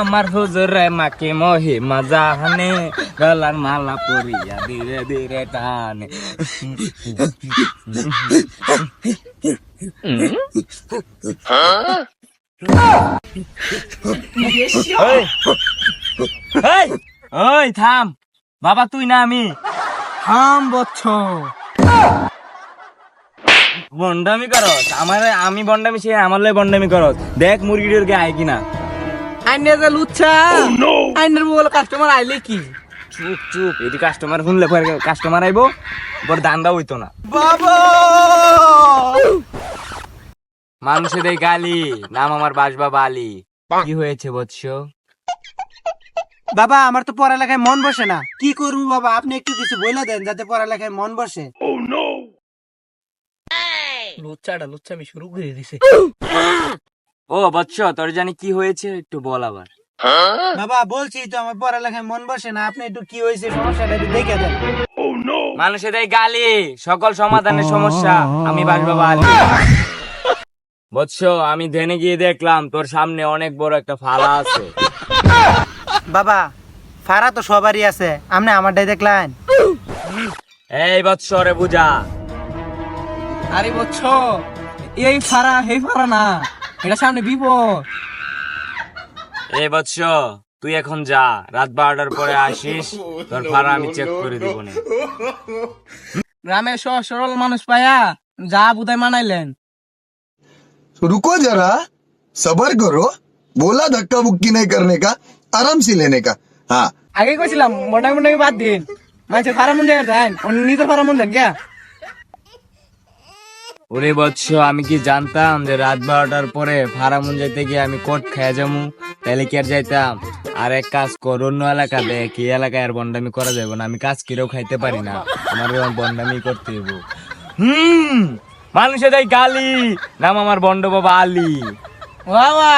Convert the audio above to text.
আমার হুজুরে মাকে মহি মাজাহানে গলার মালা পরিয়া ধীরে ধীরে টানে। ওই থাম বাবা, তুই না আমি। থাম বচ্চ। বন্ডামি করস আমি বন্ডামি সে আমার লাই বন্ডামি করস। দেখ মুরগিটার গে আয় কিনা। আইনে যে লুচ্ছা আইনের মোবাইল কাস্টমার আইলে কি? চুপ চুপ, এটি কাস্টমার শুনলে কাস্টমার আইবো, পর দান্দা হইতো না। বাবা মানুষে দেয় গালি, নাম আমার বাসবাবা আলী। কি হয়েছে বৎস? বাবা আমার তো পড়ালেখায় মন বসে না, কি করবো বাবা? আপনি একটু কিছু বলে দেন যাতে পড়ালেখায় মন বসে। লুচ্চামি শুরু করে দিছে। ও বৎস, তোর জানি কি হয়েছে একটু বল আবার। বাবা বলছি তো আমার পড়ালেখায় মন বসে না, আপনি একটু কি হয়েছে সমস্যাটা একটু দেখে দেন। মানুষে দেয় গালি, সকল সমাধানের সমস্যা আমি বাসবাবা আলী। বৎস, আমি ধ্যানে গিয়ে দেখলাম তোর সামনে অনেক বড় একটা ফালা আছে। বাবা ফারা তো সবারই আছে, আপনি আমারটাই দেখলেন? এই বৎস রে বুঝা। আরে বচ্চ, এই ফারা হে ফারা না, এটা সামনে বিপদ। এই বৎস, তুই এখন যা, রাত 12টার পরে আসিস, তোর ফাড়া আমি চেক করে দিব না। গ্রামে সহজ সরল মানুষ পায়া যা বুধাই মানাইলেন। रुको जरा, सबर करो। बोला धक्का मुक्की नहीं करने का, आराम से लेने का। हाँ আগে কইছিলাম মোটামুটি মোটামুটি বাদ দিন, মাঝে ফারা মন জায়গা দেন, নিজের ফারা মন দেন কে? ওরে বৎস, আমি কি জানতাম যে রাত 12টার পরে ফারামুন যাইতে গিয়ে আমি কোট খেয়ে যাবো? তাহলে কি আর যাইতাম? আর এক কাজ কর, অন্য এলাকা দেখ, এই এলাকায় আর বন্ডামি করা যাবে না। আমি কাজ কিরেও খাইতে পারি না, আমার বন্ডামি করতে হইব। মানুষে দেয় গালি, নাম আমার বন্ড বাবা আলী। বাবা